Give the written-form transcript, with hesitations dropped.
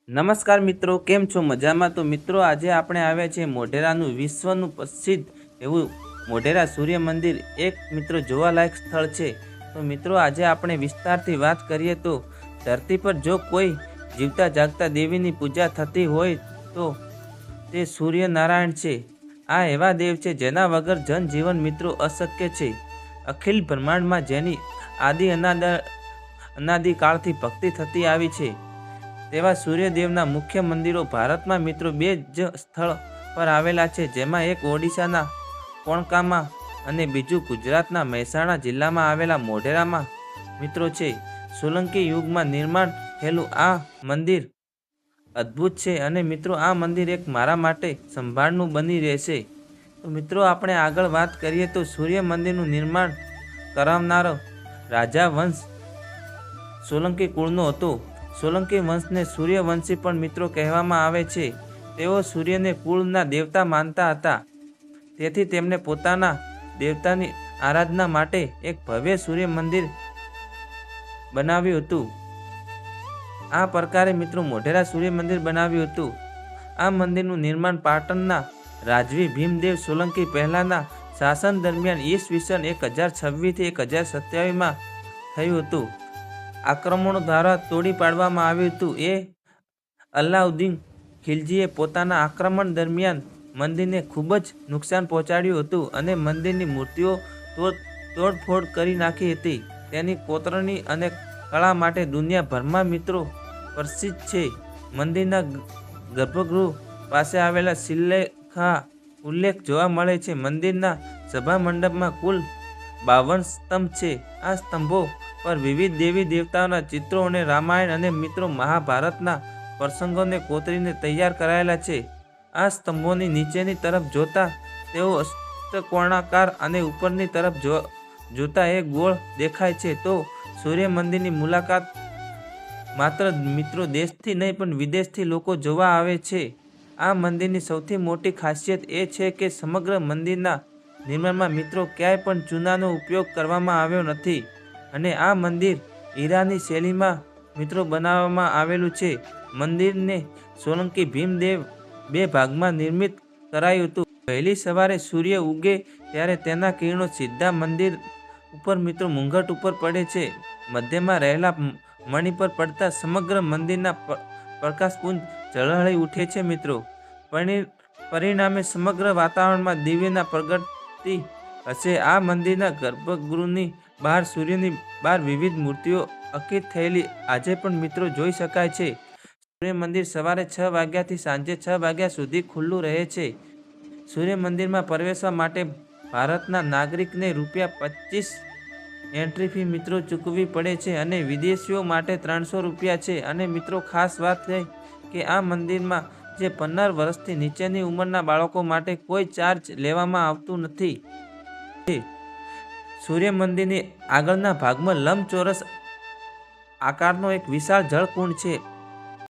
નમસ્કાર મિત્રો, કેમ છો? મજામાં? તો મિત્રો આજે આપણે આવ્યા છીએ મોઢેરાનું વિશ્વનું પ્રસિદ્ધ એવું મોઢેરા સૂર્ય મંદિર એક મિત્રો જોવાલાયક સ્થળ છે. તો મિત્રો આજે આપણે વિસ્તારથી વાત કરીએ તો ધરતી પર જો કોઈ જીવતા જાગતા દેવીની પૂજા થતી હોય તો તે સૂર્યનારાયણ છે. આ એવા દેવ છે જેના વગર જનજીવન મિત્રો અશક્ય છે. અખિલ બ્રહ્માંડમાં જેની અનાદિકાળથી ભક્તિ થતી આવી છે તેવા સૂર્યદેવના મુખ્ય મંદિરો ભારતમાં મિત્રો બે જ સ્થળ પર આવેલા છે, જેમાં એક ઓડિશાના કોણકામાં અને બીજું ગુજરાતના મહેસાણા જિલ્લામાં આવેલા મોઢેરામાં મિત્રો છે. સોલંકી યુગમાં નિર્માણ થયેલું આ મંદિર અદ્ભુત છે અને મિત્રો આ મંદિર એક મારા માટે સંભાળનું બની રહેશે. તો મિત્રો આપણે આગળ વાત કરીએ તો સૂર્ય મંદિરનું નિર્માણ કરાવનારો રાજા વંશ સોલંકી કુળનો હતો. સોલંકી વંશને સૂર્યવંશી પણ મિત્રો કહેવામાં આવે છે. તેઓ સૂર્યને કુળના દેવતા માનતા હતા, તેથી તેમણે પોતાના દેવતાની આરાધના માટે એક ભવ્ય સૂર્ય મંદિર બનાવ્યું હતું. આ પ્રકારે મિત્રો મોઢેરા સૂર્ય મંદિર બનાવ્યું હતું. આ મંદિરનું નિર્માણ પાટણના રાજવી ભીમદેવ સોલંકી પહેલાના શાસન દરમિયાન ઈસવીસન 1026 થી 1027 થયું હતું. આક્રમણો દ્વારા તોડી પાડવામાં આવ્યું હતું. અલાઉદ્દીન ખિલજીએ પોતાના આક્રમણ દરમિયાન મંદિરને ખૂબ જ નુકસાન પહોંચાડ્યું હતું અને મંદિરની મૂર્તિઓ તોડફોડ કરી નાખી હતી. તેની કોતરણી અને કળા માટે દુનિયાભરમાં મિત્રો પ્રસિદ્ધ છે. મંદિરના ગર્ભગૃહ પાસે આવેલા શિલાલેખમાં ઉલ્લેખ જોવા મળે છે. મંદિરના સભા મંડપમાં કુલ 52 સ્તંભ છે. આ સ્તંભો પર વિવિધ દેવી દેવતાઓના ચિત્રો અને રામાયણ અને મિત્રો મહાભારતના પ્રસંગોને કોતરીને તૈયાર કરાયેલા છે. આ સ્તંભોની નીચેની તરફ જોતા તેઓ અષ્ટકોણાકાર અને ઉપરની તરફ જોતા એક ગોળ દેખાય છે. તો સૂર્ય મંદિરની મુલાકાત માત્ર મિત્રો દેશથી નહીં પણ વિદેશથી લોકો જોવા આવે છે. આ મંદિરની સૌથી મોટી ખાસિયત એ છે કે સમગ્ર મંદિરના નિર્માણમાં મિત્રો ક્યાંય પણ ચૂનાનો ઉપયોગ કરવામાં આવ્યો નથી અને આ મંદિર હીરાની શૈલીમાં મિત્રો બનાવવામાં આવેલું છે. મંદિરને સોલંકી ભીમદેવ બે ભાગમાં નિર્મિત કરાયું હતું. વહેલી સવારે સૂર્ય ઉગે ત્યારે તેના કિરણો સીધા મંદિર ઉપર મિત્રો મુંગટ ઉપર પડે છે. મધ્યમાં રહેલા મણિ પર પડતા સમગ્ર મંદિરના પ્રકાશપુંજ ઝળહળી ઉઠે છે મિત્રો. પરિણામે સમગ્ર વાતાવરણમાં દિવ્યના પ્રગતિ હશે. આ મંદિરના ગર્ભગૃહની બહાર સૂર્યની બહાર વિવિધ મૂર્તિઓ અંકિત થયેલી આજે પણ મિત્રો જોઈ શકાય છે. સૂર્ય મંદિર સવારે 6 વાગ્યાથી સાંજે 6 વાગ્યા સુધી ખુલ્લું રહે છે. સૂર્ય મંદિરમાં પ્રવેશવા માટે ભારતના નાગરિકને ₹25 એન્ટ્રી ફી મિત્રો ચૂકવવી પડે છે અને વિદેશીઓ માટે ₹300 છે. અને મિત્રો ખાસ વાત છે કે આ મંદિરમાં જે 15 વર્ષથી નીચેની ઉંમરના બાળકો માટે કોઈ ચાર્જ લેવામાં આવતું નથી. સૂર્ય મંદિરની આગળના ભાગમાં લંબચોરસ આકારનો એક વિશાળ જળકુંડ છે.